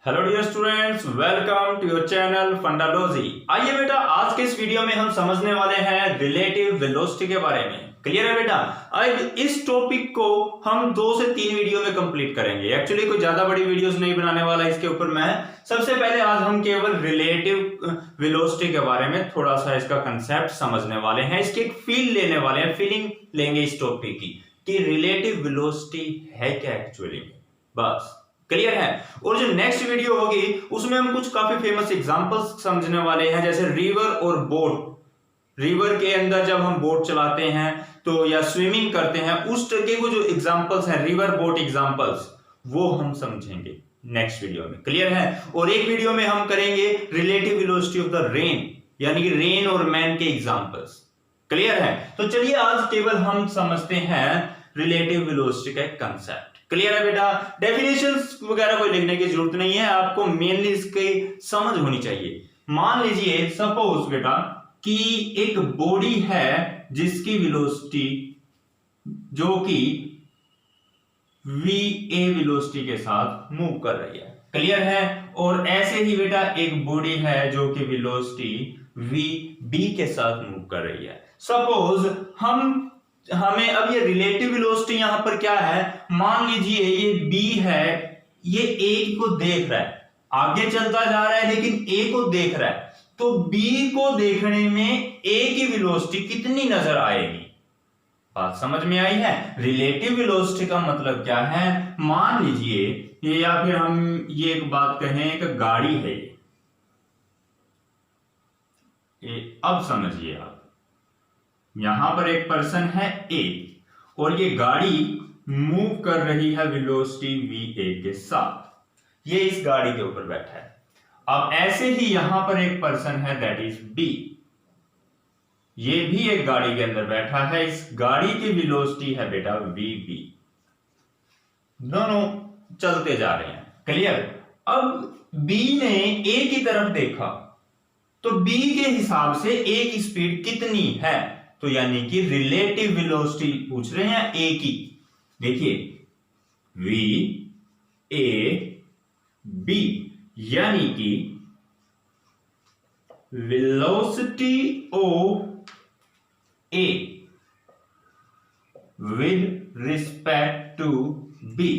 Hello dear students, welcome to your channel Fundalogy. आइए बेटा, आज के इस वीडियो में हम समझने वाले हैं रिलेटिव वेलोसिटी के बारे में। क्लियर है बेटा? अब इस टॉपिक को हम 2 से 3 वीडियो में कंप्लीट करेंगे। एक्चुअली कोई ज्यादा बड़ी वीडियोस नहीं बनाने वाला इसके ऊपर मैं। सबसे पहले आज हम केवल रिलेटिव वेलोसिटी के बारे में थोड़ा सा इसका कंसेप्ट समझने वाले हैं, इसकी एक फील लेने वाले हैं, फीलिंग लेंगे इस टॉपिक की कि रिलेटिव वेलोसिटी है क्या एक्चुअली में। बस क्लियर है। और जो नेक्स्ट वीडियो होगी उसमें हम कुछ काफी फेमस एग्जांपल्स समझने वाले हैं, जैसे रिवर और बोट। रिवर के अंदर जब हम बोट चलाते हैं तो या स्विमिंग करते हैं, उस तरह के वो जो एग्जांपल्स हैं, रिवर बोट एग्जांपल्स, वो हम समझेंगे नेक्स्ट वीडियो में। क्लियर है। और एक वीडियो में हम करेंगे relative velocity of the rain, यानी कि रेन और मैन के एग्जांपल्स। क्लियर है। तो चलिए आज केवल हम समझते हैं रिलेटिव वेलोसिटी का एक कंसेप्ट। क्लियर है बेटा? डेफिनेशंस वगैरह कोई लिखने की जरूरत नहीं है, आपको मेनली इसकी समझ होनी चाहिए। मान लीजिए सपोज बेटा कि एक बॉडी है जिसकी वेलोसिटी जो कि va वेलोसिटी के साथ मूव कर रही है। क्लियर है। और ऐसे ही बेटा एक बॉडी है जो कि वेलोसिटी vb के साथ मूव कर रही है। सपोज हमें अब ये रिलेटिव वेलोसिटी यहां पर क्या है, मान लीजिए ये b है, ये a को देख रहा है, आगे चलता जा रहा है लेकिन a को देख रहा है, तो b को देखने में a की वेलोसिटी कितनी नजर आएगी? बात समझ में आई है? रिलेटिव वेलोसिटी का मतलब क्या है, मान लीजिए ये, या फिर हम ये एक बात कहें, एक गाड़ी है ये अब समझिए आप, यहां पर एक पर्सन है A और ये गाड़ी मूव कर रही है वेलोसिटी va के साथ। ये इस गाड़ी के ऊपर बैठा है। अब ऐसे ही यहां पर एक पर्सन है दैट इज B, ये भी एक गाड़ी के अंदर बैठा है, इस गाड़ी की वेलोसिटी है बेटा vb। दोनों चलते जा रहे हैं। क्लियर। अब B ने A की तरफ देखा तो B के हिसाब से A की स्पीड कितनी है, तो यानी कि रिलेटिव वेलोसिटी पूछ रहे हैं A की। देखिए v a b, यानी कि velocity of A with respect to B।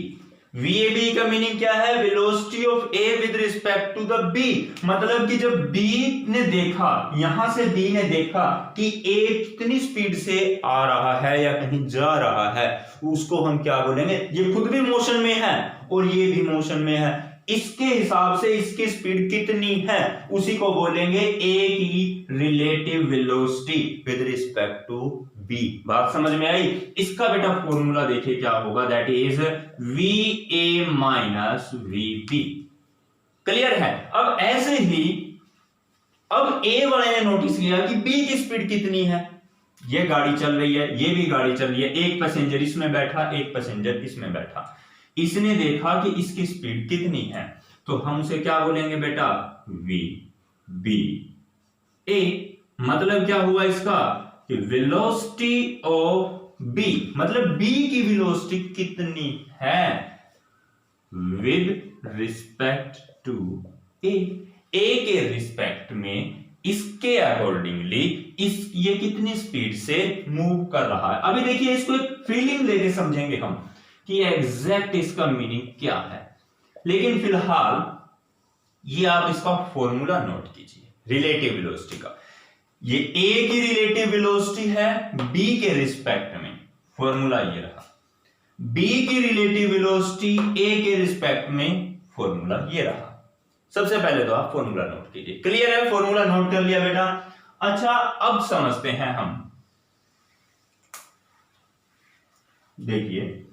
VAB का मीनिंग क्या है? Velocity of A with respect to the B। मतलब कि जब B ने देखा, यहां से B ने देखा कि A कितनी स्पीड से आ रहा है या कहीं जा रहा है, उसको हम क्या बोलेंगे? ये खुद भी मोशन में है और ये भी मोशन में है, इसके हिसाब से इसकी स्पीड कितनी है उसी को बोलेंगे A की relative velocity with respect to B। बात समझ में आई? इसका बेटा फॉर्मूला देखिए क्या होगा, that is VA minus VB। Clear है। अब ऐसे ही अब A वाले ने नोटिस किया कि B की स्पीड कितनी है, ये गाड़ी चल रही है, ये भी गाड़ी चल रही है, एक पैसेंजर इसमें बैठा, एक पैसेंजर इसमें बैठा, इसने देखा कि इसकी स्पीड कितनी है, तो हम उसे क्या बोलेंगे बेटा? VB A। मतलब क्या हुआ इसका कि वेलोसिटी ऑफ B, मतलब B की वेलोसिटी कितनी है with respect to A। A के रिस्पेक्ट में इसके अकॉर्डिंगली ये कितनी स्पीड से मूव कर रहा है। अभी देखिए इसको एक फीलिंग लेके समझेंगे हम कि एग्जैक्ट इसका मीनिंग क्या है, लेकिन फिलहाल ये आप इसका फॉर्मूला नोट कीजिए रिलेटिव वेलोसिटी का। ये A की रिलेटिव वेलोसिटी है B के रिस्पेक्ट में, फॉर्मूला ये रहा। B की रिलेटिव वेलोसिटी A के रिस्पेक्ट में, फॉर्मूला ये रहा। सबसे पहले तो आप फॉर्मूला नोट कीजिए। क्लियर है? फॉर्मूला नोट कर लिया बेटा? अच्छा, अब समझते हैं हम। देखिए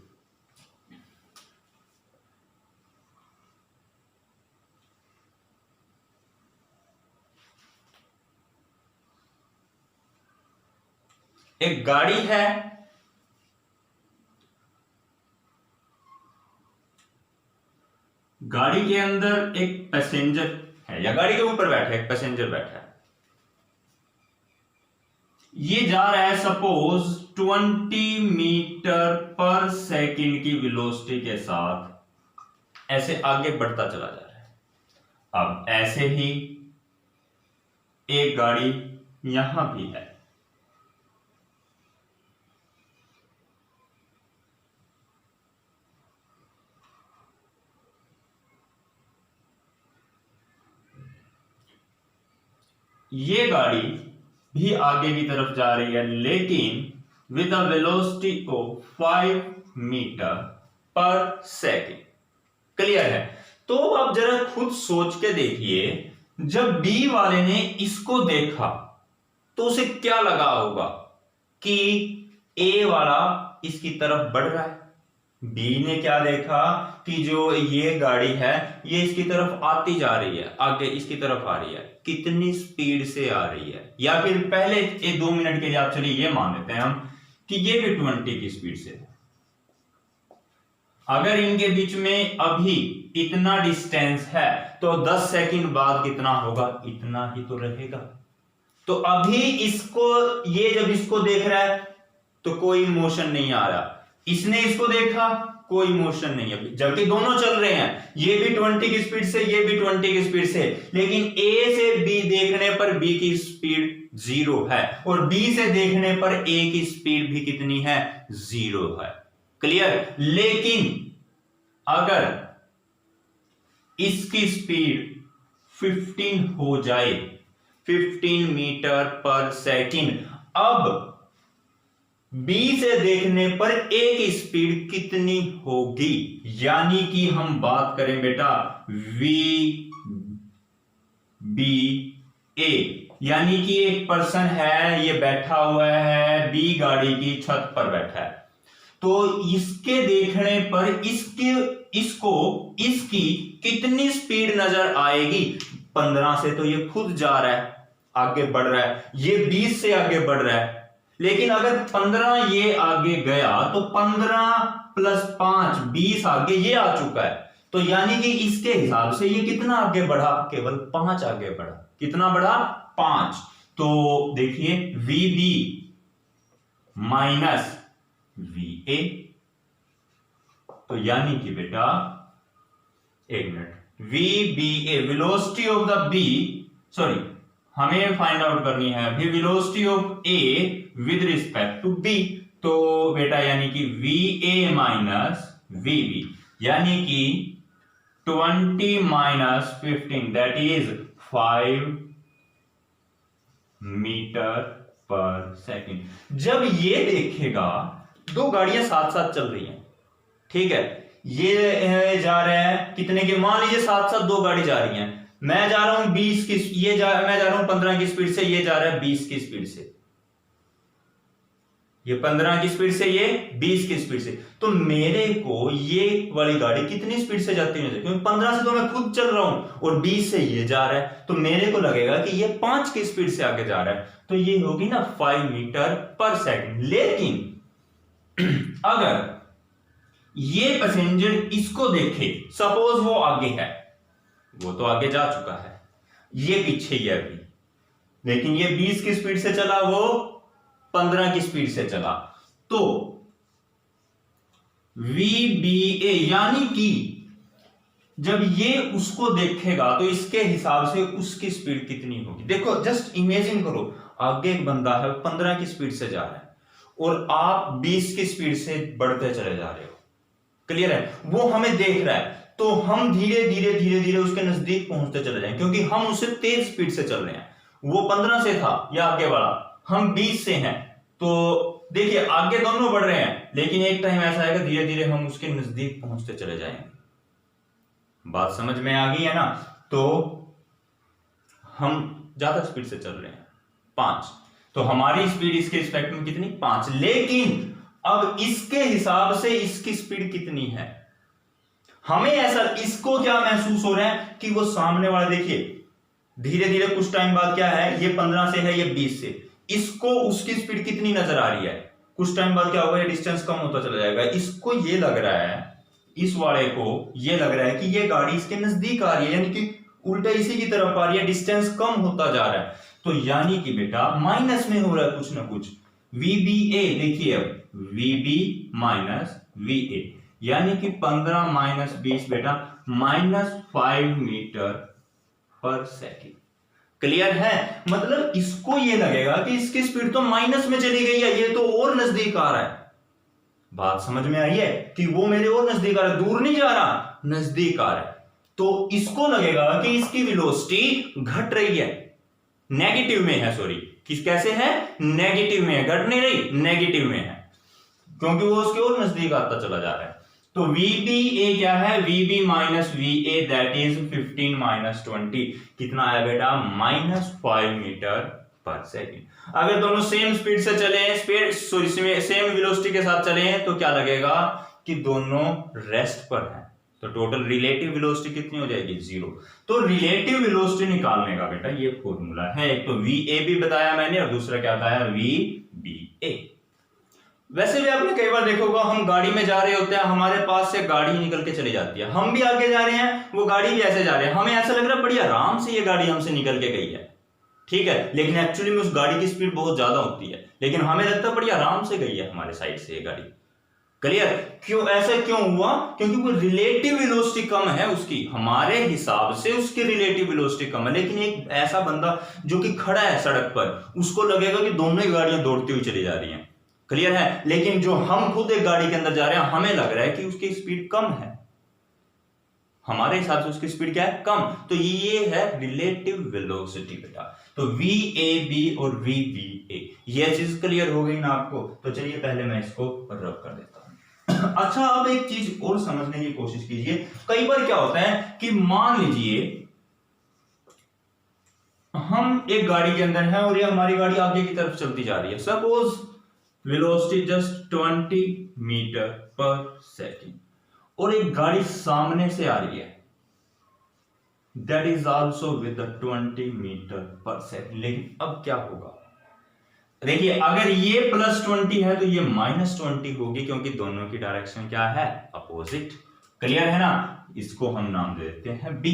एक गाड़ी है, गाड़ी के अंदर एक पैसेंजर है, या गाड़ी के ऊपर बैठा है एक पैसेंजर बैठा है, ये जा रहा है सपोज 20 मीटर पर सेकंड की वेलोसिटी के साथ, ऐसे आगे बढ़ता चला जा रहा है। अब ऐसे ही एक गाड़ी यहां भी है, ये गाड़ी भी आगे की तरफ जा रही है, लेकिन with a velocity of 5 metre per second. Clear है? तो आप जरा खुद सोच के देखिए, जब बी वाले ने इसको देखा तो उसे क्या लगा होगा कि ए वाला इसकी तरफ बढ़ रहा है। बी ने क्या देखा कि जो ये गाड़ी है ये इसकी तरफ आती जा रही है, आगे इसकी तरफ आ रही है, कितनी स्पीड से आ रही है। या फिर पहले 2 मिनट के लिए आप चलिए ये मान लेते हैं हम कि ये भी 20 की स्पीड से है। अगर इनके बीच में अभी इतना डिस्टेंस है तो 10 सेकंड बाद कितना होगा, इतना ही तो रहेगा। तो अभी इसको, ये जब इसको देख रहा है तो कोई मोशन नहीं आ रहा, इसने इसको देखा कोई मोशन नहीं है, जबकि दोनों चल रहे हैं, ये भी 20 की स्पीड से, ये भी 20 की स्पीड से, लेकिन ए से बी देखने पर बी की स्पीड 0 है और बी से देखने पर ए की स्पीड भी कितनी है, 0 है। क्लियर? लेकिन अगर इसकी स्पीड 15 हो जाए, 15 मीटर पर सेकंड, अब बी से देखने पर ए की स्पीड कितनी होगी? यानी कि हम बात करें बेटा वी बी ए, यानी कि एक पर्सन है, ये बैठा हुआ है, बी गाड़ी की छत पर बैठा है, तो इसके देखने पर इसकी कितनी स्पीड नजर आएगी? 15 से तो ये खुद जा रहा है, आगे बढ़ रहा है, ये 20 से आगे बढ़ रहा है, लेकिन अगर 15 ये आगे गया तो 15 प्लस 5 20 आगे ये आ चुका है, तो यानी कि इसके हिसाब से ये कितना आगे बढ़ा? केवल 5 आगे बढ़ा। कितना बढ़ा? 5। तो देखिए V B minus V A, तो यानी कि बेटा एक minute, V B A velocity of the B, sorry हमें फाइंड आउट करनी है अभी velocity of A with respect to B, तो बेटा यानी कि V A minus V B, यानी कि 20 minus 15 that is 5 metre per second. जब ये देखेगा दो गाड़ियां साथ साथ चल रही हैं, ठीक है, ये जा रहे हैं कितने के, मान लीजिए साथ साथ दो गाड़ी जा रही हैं, मैं जा रहा हूं 20 की, मैं जा रहा हूं 15 की स्पीड से, ये जा रहा है 20 की स्पीड से, ये 15 की स्पीड से, ये 20 की स्पीड से, तो मेरे को ये वाली गाड़ी कितनी स्पीड से जाती है, क्योंकि 15 से तो मैं खुद चल रहा हूं और 20 से ये जा रहा है, तो मेरे को लगेगा कि ये 5 की स्पीड से आगे जा रहा है, तो ये होगी ना 5 मीटर पर सेकंड। लेकिन अगर ये पैसेंजर इसको देखे, सपोज वो आगे है, वो तो आगे जा चुका है, ये पीछे ही है अभी, लेकिन ये 20 की स्पीड से चला, वो 15 की स्पीड से चला, तो VBA यानी कि जब ये उसको देखेगा तो इसके हिसाब से उसकी स्पीड कितनी होगी। देखो जस्ट इमेजिन करो, आगे एक बंदा है 15 की स्पीड से जा रहा है और आप 20 की स्पीड से बढ़ते चले जा रहे हो, क्लियर है, वो हमें देख रहा है, तो हम धीरे धीरे उसके नजदीक पहुंचते चले जाएंगे, क्योंकि हम उससे तेज स्पीड से चल रहे हैं। वो 15 से था या आगे वाला, हम 20 से हैं, तो देखिए आगे दोनों बढ़ रहे हैं, लेकिन एक टाइम ऐसा आएगा धीरे धीरे हम उसके नजदीक पहुंचते चले जाएंगे। बात समझ में आ गई है ना? तो हम ज्यादा स्पीड से चल रहे हैं 5, तो हमारी स्पीड इसके रिस्पेक्ट में कितनी, 5, लेकिन अब इसके हिसाब से इसकी स्पीड कितनी है, हमें ऐसा, इसको क्या महसूस हो रहा है कि वो सामने वाला, देखिए धीरे धीरे कुछ टाइम बाद क्या है, ये 15 से है, ये 20 से, इसको उसकी स्पीड कितनी नजर आ रही है, कुछ टाइम बाद क्या होगा, ये डिस्टेंस कम होता चला जाएगा, इसको ये लग रहा है, इस वाले को ये लग रहा है कि ये गाड़ी इसके नजदीक आ रही है, यानी कि उल्टा इसी की तरफ आ रही है, डिस्टेंस कम होता जा रहा है, तो यानी कि बेटा माइनस में हो रहा है कुछ ना कुछ। VBA देखिए, अब VB माइनस VA, यानी कि 15 माइनस 20 बेटा -5 मीटर पर सेकेंड। क्लियर है? मतलब इसको ये लगेगा कि इसकी स्पीड तो माइनस में चली गई है, ये तो और नजदीक आ रहा है। बात समझ में आई है कि वो मेरे और नजदीक आ रहा है, दूर नहीं जा रहा, नजदीक आ रहा है। तो इसको लगेगा कि इसकी वेलोसिटी घट रही है, नेगेटिव में है, सॉरी, किस कैसे है, नेगेटिव में है, घट नहीं रही, नेगेटिव में है, क्योंकि वो उसके और नजदीक आता चला जा रहा है। तो VBA क्या है, VB minus VA that is 15 minus 20, कितना आया बेटा, -5 मीटर पर सेकेंड। अगर दोनों सेम स्पीड से चले, सेम वेलोसिटी के साथ चले तो क्या लगेगा कि दोनों रेस्ट पर हैं, तो टोटल रिलेटिव वेलोसिटी कितनी हो जाएगी, 0। तो रिलेटिव वेलोसिटी निकालने का बेटा ये फॉर्मूला है, एक तो VAB बताया मैंने और दूसरा क्या बताया, VBA। वैसे भी आपने कई बार देखा होगा, हम गाड़ी में जा रहे होते हैं, हमारे पास से गाड़ी निकल के चली जाती है, हम भी आगे जा रहे हैं, वो गाड़ी भी ऐसे जा रही है, हमें ऐसा लग रहा है बड़ी आराम से ये गाड़ी हमसे निकल के गई है, ठीक है, लेकिन एक्चुअली में उस गाड़ी की स्पीड बहुत ज्यादा होती है, लेकिन हमें लगता है बड़ी आराम से गई है हमारे साइड से ये गाड़ी। क्लियर? क्यों, ऐसा क्यों हुआ, क्योंकि वो रिलेटिव वेलोसिटी कम है उसकी, हमारे हिसाब से उसकी रिलेटिव वेलोसिटी कम है, लेकिन एक ऐसा बंदा जो कि खड़ा है सड़क पर, उसको लगेगा कि दोनों ही गाड़ियां दौड़ती हुई चली जा रही हैं। क्लियर है? लेकिन जो हम खुद एक गाड़ी के अंदर जा रहे हैं, हमें लग रहा है कि उसकी स्पीड कम है, हमारे हिसाब से उसकी स्पीड क्या है, कम। तो ये है रिलेटिव वेलोसिटी बेटा। तो VAB और VBA, ये चीज क्लियर हो गई ना आपको? तो चलिए पहले मैं इसको रब कर देता हूं। अच्छा, अब एक चीज और समझने की कोशिश कीजिए। कई बार क्या होता है कि मान लीजिए हम एक गाड़ी के अंदर हैं और ये हमारी गाड़ी आगे की तरफ चलती जा रही है, suppose velocity just 20 metre per second, और एक गाड़ी सामने से आ रही है that is also with 20 metre per second. लेकिन अब क्या होगा, देखिए, अगर ये +20 है तो ये -20 होगी, क्योंकि दोनों की डायरेक्शन क्या है, अपोजिट। क्लियर है ना? इसको हम नाम दे देते हैं B।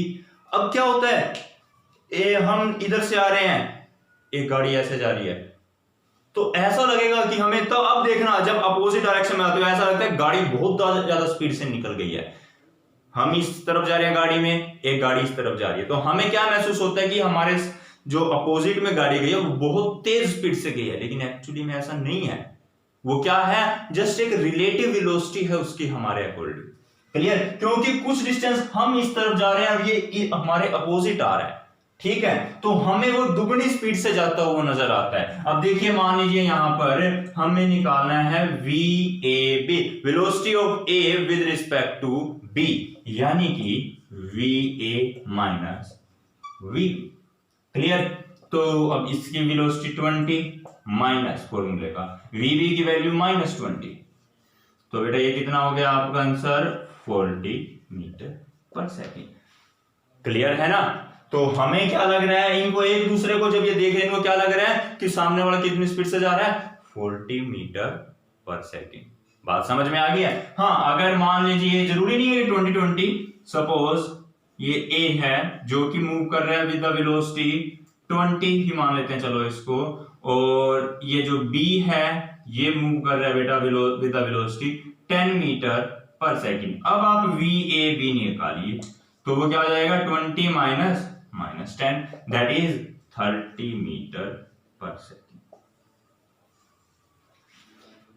अब क्या होता है, हम इधर से आ रहे हैं, एक गाड़ी ऐसे जा रही है, तो ऐसा लगेगा कि हमें, तो अब देखना, जब अपोजिट डायरेक्शन में आते हो ऐसा लगता है गाड़ी बहुत ज्यादा स्पीड से निकल गई है, हम इस तरफ जा रहे हैं गाड़ी में, एक गाड़ी इस तरफ जा रही है, तो हमें क्या महसूस होता है कि हमारे जो अपोजिट में गाड़ी गई है वो बहुत तेज स्पीड से गई है, लेकिन एक्चुअली में ऐसा नहीं है, वो क्या है, जस्ट एक रिलेटिव वेलोसिटी है उसकी हमारे अकॉर्डिंग। क्लियर? क्योंकि कुछ डिस्टेंस हम इस तरफ जा रहे हैं और ये हमारे अपोजिट आ रहा है, ठीक है, तो हमें वो दुगनी स्पीड से जाता हुआ नजर आता है। अब देखिए, मान लीजिए यहां पर हमें निकालना है VAB, velocity of A with respect to B, यानी कि VA माइनस V। क्लियर? तो अब इसकी वेलोसिटी 20 माइनस फॉर्मूले का VB की वैल्यू -20, तो बेटा ये कितना हो गया आपका answer, 40 metre per second. Clear है ना? तो हमें क्या लग रहा है, इनको एक दूसरे को जब ये देख रहे हैं, इनको क्या लग रहा है कि सामने वाला कितनी स्पीड से जा रहा है, 40 मीटर पर सेकेंड। बात समझ में आ गई है? हाँ, अगर मान लीजिए, जरूरी नहीं है 20, सपोज ये A है जो कि मूव कर रहा है विद द वेलोसिटी 20 ही मान लेते हैं, चलो इसको, और ये जो B है ये मूव कर रहा है बेटा with the velocity 10 metre per second. अब आप VAB निकालिए, तो वो क्या हो जाएगा, 20 minus -10 that is 30 metre per second.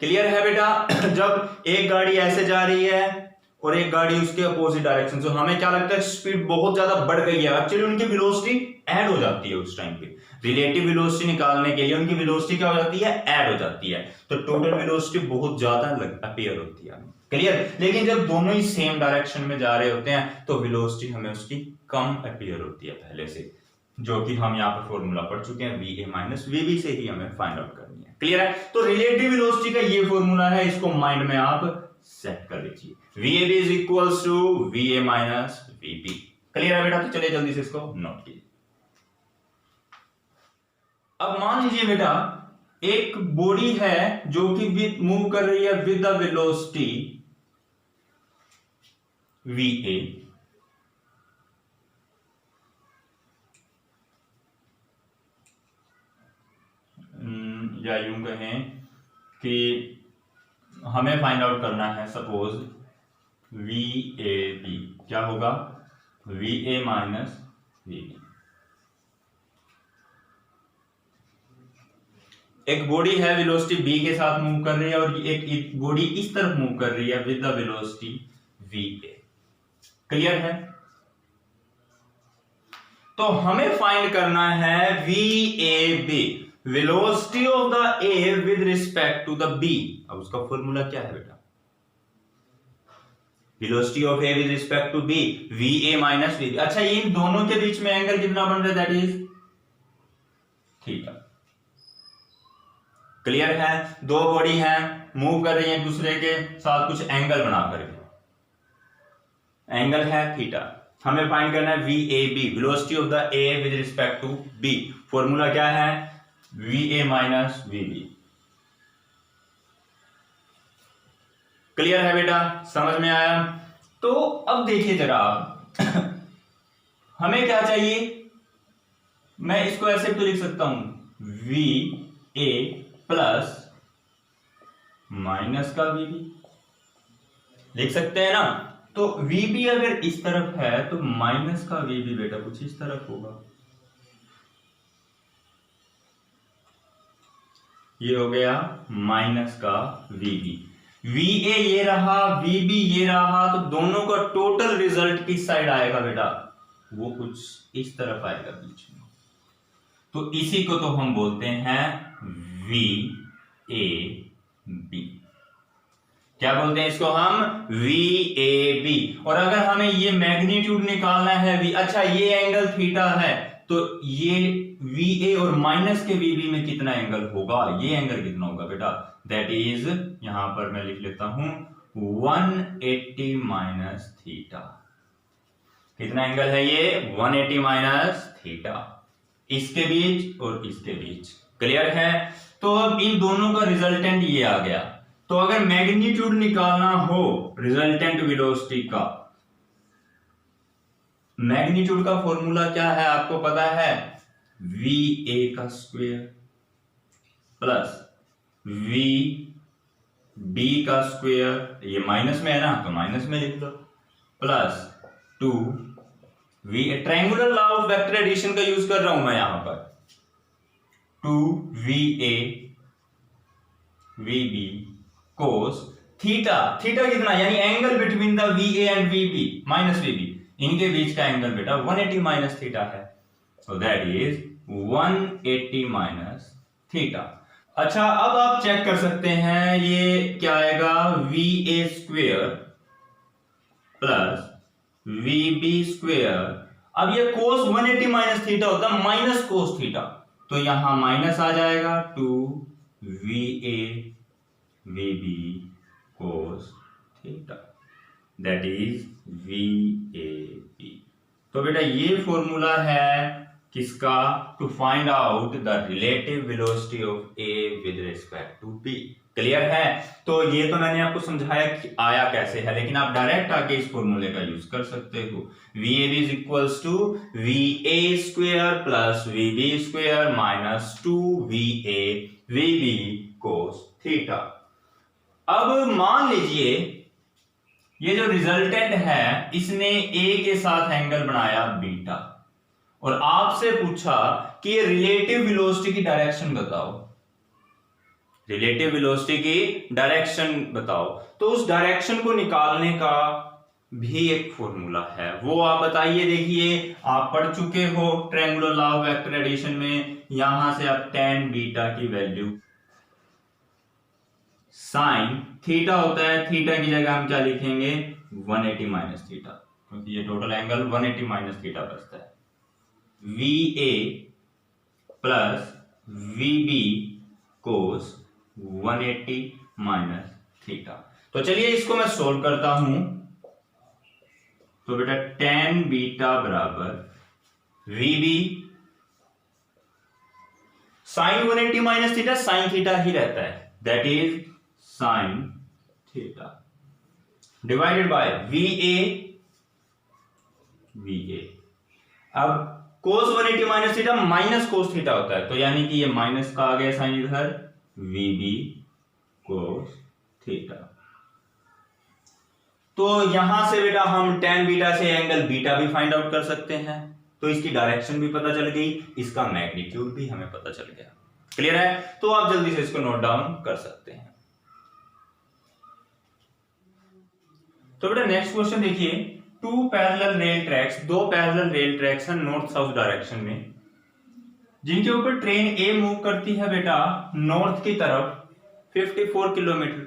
Clear है बेटा? जब एक गाड़ी ऐसे जा रही है और एक गाड़ी उसके अपोजिट डायरेक्शन से, हमें क्या लगता है स्पीड बहुत ज्यादा बढ़ गई है, एक्चुअली उनकी वेलोसिटी ऐड हो जाती है उस टाइम पे। रिलेटिव वेलोसिटी निकालने के लिए उनकी वेलोसिटी क्या हो जाती है, ऐड हो जाती है, तो टोटल वेलोसिटी बहुत ज्यादा अपीयर होती है। क्लियर? लेकिन जब दोनों ही सेम डायरेक्शन में जा रहे होते हैं तो वेलोसिटी हमें उसकी कम अपीयर होती है पहले से, जो कि हम यहाँ पर फॉर्मूला पढ़ चुके हैं, VA माइनस VB से ही हमें फाइंड आउट करनी है। क्लियर है? तो रिलेटिव वेलोसिटी का ये फॉर्मूला है, इसको माइंड में आप सेट कर लीजिए, VAB is equals to VA minus VB। Clear है बेटा? तो चलिए जल्दी से इसको नोट कीजिए। अब मान लीजिए बेटा, एक बॉडी है जो कि मूव कर रही है विद द वेलोसिटी VA, या यूं कहें कि हमें फाइंड आउट करना है, सपोज VAB क्या होगा, VA माइनस VB। एक बॉडी है वेलोसिटी v के साथ मूव कर रही है और एक बॉडी इस तरफ मूव कर रही है with the velocity va। Clear है? तो हमें फाइंड करना है VAB, velocity of the A with respect to the B। अब उसका फॉर्मूला क्या है बेटा? Velocity of A with respect to B, VA minus VB। अच्छा, इन दोनों के बीच में एंगल कितना बन रहा है? That is theta. क्लियर है? दो बॉडी हैं, मूव कर रही हैं एक दूसरे के साथ कुछ एंगल बना करके, एंगल है थीटा। हमें फाइंड करना है VAB, velocity of the A with respect to B। Formula क्या है? VA minus VB। क्लियर है बेटा? समझ में आया? तो अब देखिए जरा आप हमें क्या चाहिए? मैं इसको ऐसे भी तो लिख सकता हूं, VA प्लस माइनस का VB लिख सकते हैं ना। तो VB अगर इस तरफ है तो माइनस का VB बेटा कुछ इस तरफ होगा। ये हो गया माइनस का VB। VA ये रहा, VB ये रहा, तो दोनों का टोटल रिजल्ट किस साइड आएगा बेटा? वो कुछ इस तरफ आएगा बीच में। तो इसी को तो हम बोलते हैं VAB। क्या बोलते हैं इसको हम? VAB। और अगर हमें ये मैग्नीट्यूड निकालना है V, अच्छा ये एंगल थीटा है, तो ये VA और माइनस के VB में कितना एंगल होगा? ये एंगल कितना होगा बेटा? दैट इज, यहां पर मैं लिख लेता हूं 180 माइनस थीटा। कितना एंगल है ये? 180 माइनस थीटा, इसके बीच और इसके बीच। क्लियर है? तो अब इन दोनों का रिजल्टेंट ये आ गया। तो अगर मैग्नीट्यूड निकालना हो रिजल्टेंट वेलोसिटी का, मैग्नीट्यूड का फॉर्मूला क्या है आपको पता है? VA का स्क्वायर प्लस VB का स्क्वायर, ये माइनस में है ना तो माइनस में लिख दो, plus 2V, triangular law of vector addition का यूज कर रहा हूं मैं यहां पर, 2VA VB cos theta. Theta कितना? यानी angle between the VA and VB minus VB, इनके बीच का एंगल बेटा 180 माइनस थीटा है। So that is 180 minus theta. अच्छा, अब आप चेक कर सकते हैं ये क्या आएगा? VA square plus VB square. अब ये कोस 180 माइनस थीटा होता है माइनस कोस थीटा, तो यहां माइनस आ जाएगा 2VA VB cos theta, that is VAB। तो बेटा ये फॉर्मूला है किसका? To find out the relative velocity of A with respect to B। Clear है? तो ये तो मैंने आपको समझाया कि आया कैसे है, लेकिन आप डायरेक्ट आके इस फॉर्मूले का यूज कर सकते हो। VAB is equals to VA square plus VB square minus 2VA VB cos theta. अब मान लीजिए ये जो रिजल्टेंट है इसने A के साथ एंगल बनाया बीटा, और आपसे पूछा कि ये रिलेटिव वेलोसिटी की डायरेक्शन बताओ, रिलेटिव वेलोसिटी की डायरेक्शन बताओ। तो उस डायरेक्शन को निकालने का भी एक फॉर्मूला है, वो आप बताइए। देखिए आप पढ़ चुके हो triangular law of vector addition में, यहां से आप tan बीटा की वैल्यू साइन थीटा होता है, थीटा की जगह हम क्या लिखेंगे? 180 माइनस थीटा, क्योंकि ये टोटल एंगल 180 माइनस थीटा बचता है। VA प्लस VB कोस 180 माइनस थीटा। तो चलिए इसको मैं सोल्व करता हूं। तो बेटा tan बीटा बराबर VB sine 180 minus theta, sine theta ही रहता है, that is sine theta divided by VA। अब cos 180 minus theta minus cos theta होता है, तो यानी कि ये माइनस का आ गया साइन इधर, VB कोस थीटा। तो यहां से बेटा हम tan बीटा से एंगल बीटा भी फाइंड आउट कर सकते हैं। तो इसकी डायरेक्शन भी पता चल गई, इसका मैग्नीट्यूड भी हमें पता चल गया। क्लियर है? तो आप जल्दी से इसको नोट डाउन कर सकते हैं। तो बेटा नेक्स्ट क्वेश्चन देखिए, दो पैरेलल रेल ट्रैक्स हैं नॉर्थ साउथ डायरेक्शन में, जिनके ऊपर ट्रेन ए मूव करती है बेटा नॉर्थ की तरफ 54 किलोमीटर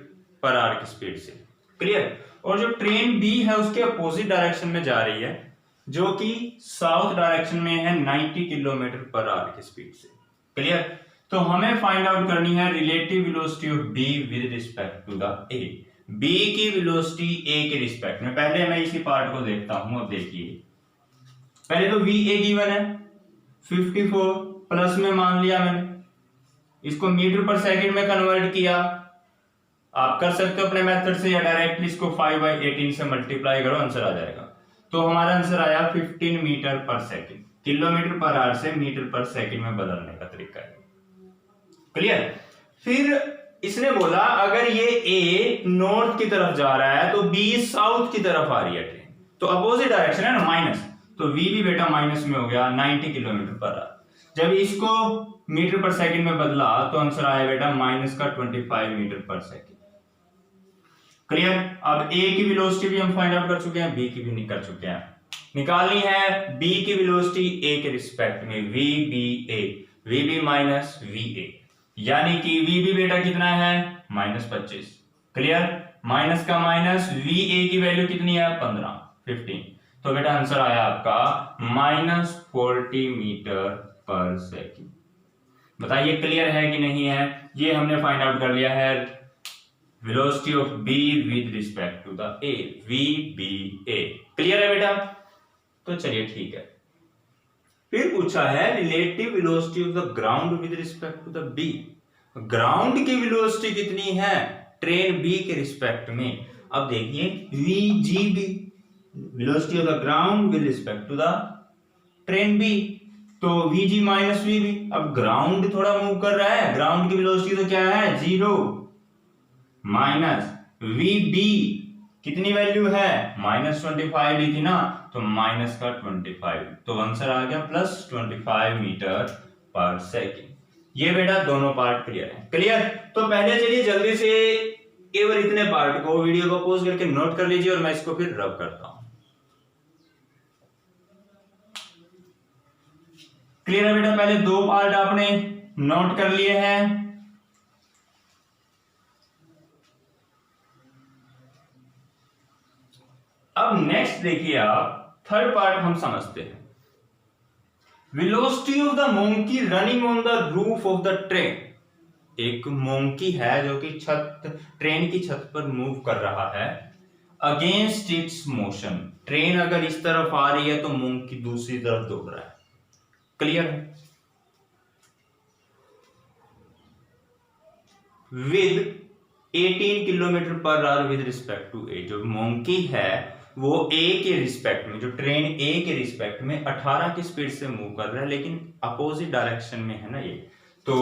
पर आवर की स्पीड से। क्लियर? और जो ट्रेन बी है उसके अपोजिट डायरेक्शन में जा रही है, जो कि साउथ डायरेक्शन में है 90 किलोमीटर पर आवर की स्पीड से। क्लियर? तो हमें फाइंड आउट करनी है relative velocity of B with respect to the A. बी की वेलोसिटी ए के रिस्पेक्ट में। पहले मैं इसी पार्ट को देखता हूं। अब देखिए, पहले तो वी ए गिवन है 54 प्लस में मान लिया मैंने, इसको मीटर पर सेकंड में कन्वर्ट किया। आप कर सकते हो अपने मेथड से, या डायरेक्टली इसको 5/18 से मल्टीप्लाई करो, आंसर आ जाएगा। तो हमारा आंसर आया 15 मीटर पर सेकंड। किलोमीटर पर आवर से मीटर पर सेकंड में बदलने का तरीका है। क्लियर? फिर इसने बोला अगर ये ए नॉर्थ की तरफ जा रहा है तो बी साउथ की तरफ आ रही है ट्रेन, तो अपोजिट डायरेक्शन है ना, माइनस, तो वी भी बेटा माइनस में हो गया 90 किलोमीटर पर आवर। जब इसको मीटर पर सेकंड में बदला तो आंसर आया बेटा माइनस का 25 मीटर पर सेकंड। क्लियर? अब ए की वेलोसिटी भी हम फाइंड आउट कर चुके हैं, बी की भी नहीं कर चुके हैं। निकालनी है बी की वेलोसिटी ए के रिस्पेक्ट में, V B A, V B minus V A, यानी कि वी बी बेटा कितना है -25। क्लियर? माइनस का माइनस, वी ए की वैल्यू कितनी है 15। तो बेटा आंसर आया आपका -40 मीटर पर सेकंड। बताइए क्लियर है कि नहीं है? ये हमने फाइंड आउट कर लिया है velocity of B with respect to the A, V B A. Clear है बेटा? तो चलिए ठीक है। फिर पूछा है relative velocity of the ground with respect to the B. Ground की वेलोसिटी कितनी है ट्रेन बी के रिस्पेक्ट में? अब देखिए V G B, velocity of the ground with respect to the train B, तो V G minus V B. अब ground थोड़ा मूव कर रहा है, ग्राउंड की वेलोसिटी तो क्या है 0 माइनस वी बी कितनी वैल्यू है -25 ली थी ना, तो माइनस का 25, तो आंसर आ गया +25 मीटर पर सेकंड। ये बेटा दोनों पार्ट क्लियर है। क्लियर? तो पहले चलिए जल्दी से केवल इतने पार्ट को वीडियो को पॉज करके नोट कर लीजिए और मैं इसको फिर रब करता हूं। क्लियर है बेटा? पहले दो पार्ट आपने नोट कर लिए हैं। अब नेक्स्ट देखिए आप, थर्ड पार्ट हम समझते हैं। Velocity of the monkey running on the roof of the train. एक मोंकी है जो कि ट्रेन की छत पर मूव कर रहा है अगेंस्ट इट्स मोशन। ट्रेन अगर इस तरफ आ रही है तो मोंकी दूसरी तरफ दौड़ रहा है। क्लियर है? With 18 kilometre per hour with respect to A. जो मोंकी है वो ए के रिस्पेक्ट में, जो ट्रेन ए के रिस्पेक्ट में 18 की स्पीड से मूव कर रहा है, लेकिन अपोजिट डायरेक्शन में है ना ये। तो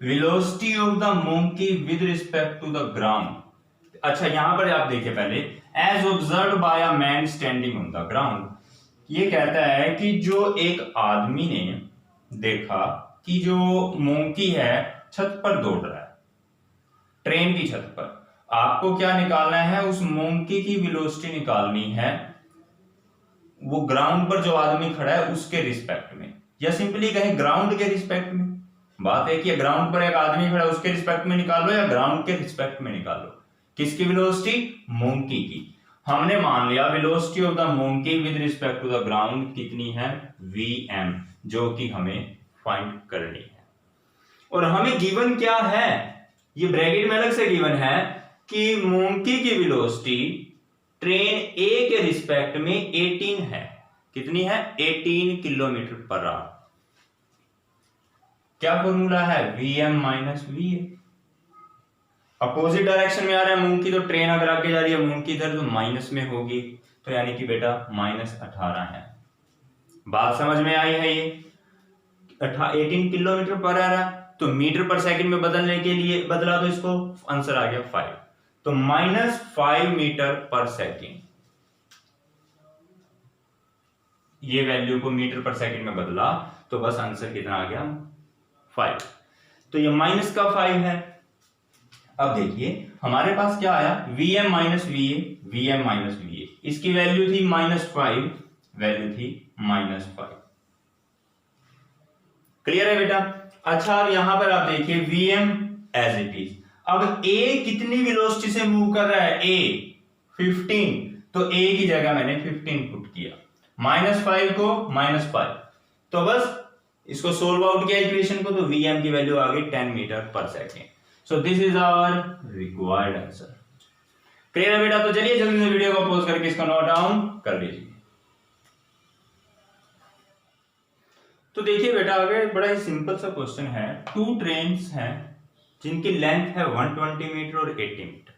velocity of the monkey with respect to the ground. अच्छा यहां पर आप देखिए पहले, as observed by a man standing on the ground. ये कहता है कि जो एक आदमी ने देखा कि जो मोंकी है छत पर दौड़ रहा है, ट्रेन की छत पर। आपको क्या निकालना है? उस मोंकी की वेलोसिटी निकालनी है वो ग्राउंड पर जो आदमी खड़ा है उसके रिस्पेक्ट में, या सिंपली कहें ग्राउंड के रिस्पेक्ट में। बात है कि ग्राउंड पर एक आदमी खड़ा है उसके रिस्पेक्ट में निकालो या ग्राउंड के रिस्पेक्ट में निकालो। किसकी वेलोसिटी? मोंकी की। हमने मान लिया velocity of the monkey with respect to the ground कितनी है vm, जो कि हमें फाइंड करनी है। और हमें गिवन क्या है, ये ब्रैकेट में अलग से गिवन है कि मोंकी की वेलोसिटी ट्रेन ए के रिस्पेक्ट में 18 है। कितनी है? 18 किलोमीटर पर आवर। क्या फॉर्मूला है? vm minus va। Opposite direction में आ रहा है मोंकी, तो ट्रेन अगर आगे जा रही है मोंकी इधर तो माइनस में होगी, तो यानी कि बेटा -18 है। बात समझ में आई है? ये 18 किलोमीटर पर आ रहा है, तो मीटर पर सेकंड में बदलने के लिए बदला तो इसको आंसर आ गया 5, तो -5 मीटर पर सेकंड। ये वैल्यू को मीटर पर सेकंड में बदला तो बस आंसर कितना आ गया 5। तो ये माइनस का 5 है। अब देखिए हमारे पास क्या आया, Vm minus Va, Vm minus Va, इसकी वैल्यू थी -5, वैल्यू थी -5। क्लियर है बेटा। अच्छा अब यहां पर आप देखिए Vm एज इट इज। अब A कितनी वेलोसिटी से मूव कर रहा है, A 15, तो A की जगह मैंने 15 पुट किया, -5 को -5, तो बस इसको सोल्व आउट किया इक्वेशन को, तो Vm की वैल्यू आ गई 10 metre per second. So this is our required answer. Clear है बेटा। तो चलिए जल्दी से वीडियो को पॉज करके इसको नोट डाउन कर लीजिए। तो देखिए बेटा आगे बड़ा ही सिंपल सा क्वेश्चन है। 2 ट्रेन्स हैं जिनकी लेंथ है 120 मीटर और 80 मीटर।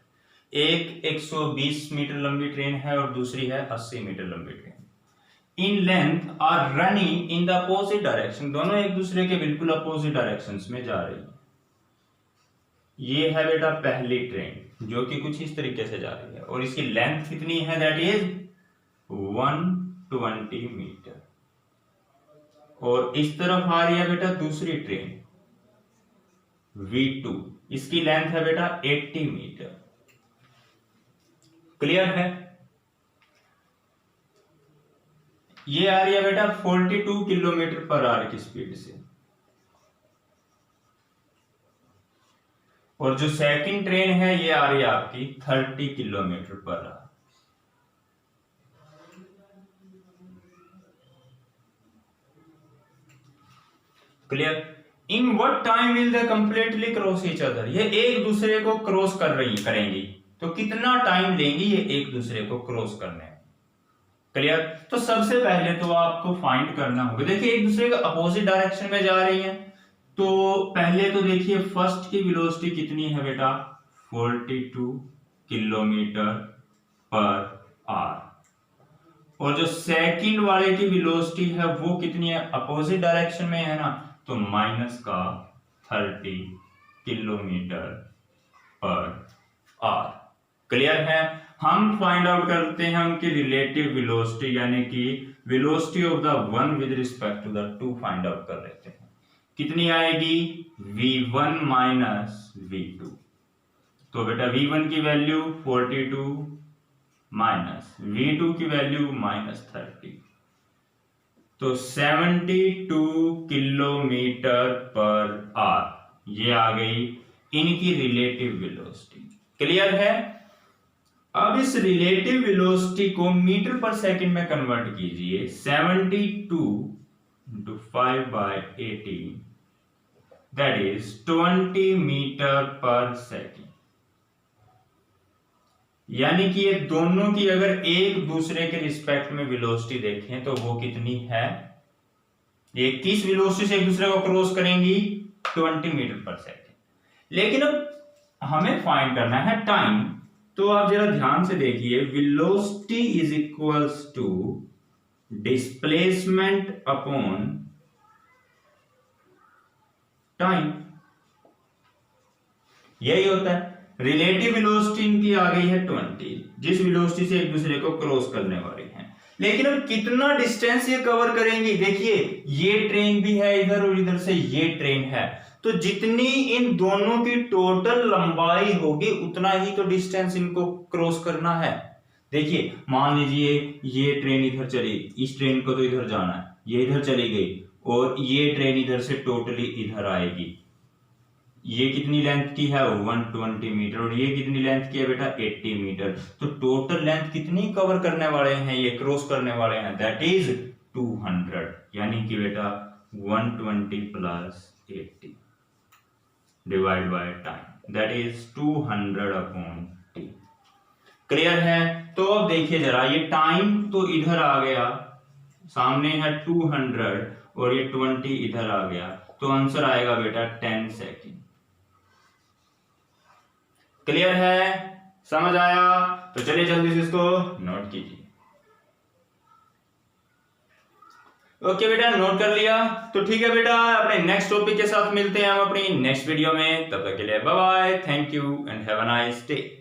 एक 120 मीटर लंबी ट्रेन है और दूसरी है 80 मीटर लंबी train. In length are running in the opposite direction, दोनों एक दूसरे के बिल्कुल अपोजिट डायरेक्शंस में जा रही है। ये है बेटा पहली ट्रेन जो कि कुछ इस तरीके से जा रही है और इसकी लेंथ कितनी है, दैट इज 120 मीटर। और इस तरफ आ रही है बेटा दूसरी ट्रेन V2, इसकी लेंथ है बेटा 80 मीटर। क्लियर है। ये आ रही है बेटा 42 किलोमीटर पर आवर की स्पीड से, और जो सेकंड ट्रेन है ये आ रही है आपकी 30 kilometre per our. Clear. In what time will they completely cross each other, ये एक दूसरे को क्रॉस करेंगी, तो कितना टाइम लेंगी ये एक दूसरे को क्रॉस करने में। क्लियर। तो सबसे पहले तो आपको फाइंड करना होगा, देखिए एक दूसरे के अपोजिट डायरेक्शन में जा रही है, तो पहले तो देखिए फर्स्ट की वेलोसिटी कितनी है बेटा 42 किलोमीटर पर आवर, और जो सेकंड वाले की वेलोसिटी है वो कितनी है, अपोजिट डायरेक्शन में है ना, तो -30 किलोमीटर पर आवर। क्लियर है। हम फाइंड आउट करते हैं उनकी रिलेटिव वेलोसिटी, यानी कि velocity of the one with respect to the two find out कर लेते हैं। कितनी आएगी, V1 माइनस V2। तो बेटा V1 की वैल्यू 42 माइनस V2 की वैल्यू -30, तो 72 किलोमीटर पर आवर ये आ गई इनकी रिलेटिव वेलोसिटी। क्लियर है। अब इस रिलेटिव वेलोसिटी को मीटर पर सेकंड में कन्वर्ट कीजिए, 72 into 5/18, that is 20 मीटर पर सेकंड। यानी कि ये दोनों की अगर एक दूसरे के रिस्पेक्ट में वेलोसिटी देखें तो वो कितनी है, ये किस वेलोसिटी से एक दूसरे को क्रॉस करेंगी, 20 मीटर पर सेकंड। लेकिन अब हमें फाइंड करना है टाइम, तो आप जरा ध्यान से देखिए, velocity is equals to displacement upon time, यही होता है। रिलेटिव वेलोसिटी इनकी आ गई है 20, जिस वेलोसिटी से एक दूसरे को क्रॉस करने वाली है। लेकिन अब कितना डिस्टेंस ये कवर करेंगी, देखिए ये ट्रेन भी है इधर और इधर से ये ट्रेन है, तो जितनी इन दोनों की टोटल लंबाई होगी उतना ही तो डिस्टेंस इनको क्रॉस करना है। देखिए मान लीजिए ये ट्रेन इधर चली, इस ट्रेन को तो इधर जाना है, ये इधर चली गई और ये ट्रेन इधर से टोटली इधर आएगी। ये कितनी लेंथ की है, 120 मीटर, और ये कितनी लेंथ की है बेटा 80 मीटर। तो टोटल लेंथ कितनी कवर करने वाले हैं, ये क्रॉस करने वाले हैं, दैट इज 200, यानी कि बेटा 120 plus 80 divide by time, that is 200/t। Clear है। तो अब देखिए जरा, ये टाइम तो इधर आ गया, सामने है 200 और ये 20 इधर आ गया, तो आंसर आएगा बेटा 10 सेकेंड। क्लियर है, समझ आया। तो चलिए जल्दी से इसको नोट कीजिए। ओके बेटा, नोट कर लिया। तो ठीक है बेटा, अपने नेक्स्ट टॉपिक के साथ मिलते हैं हम अपनी नेक्स्ट वीडियो में। तब तक के लिए bye bye, thank you and have a nice day.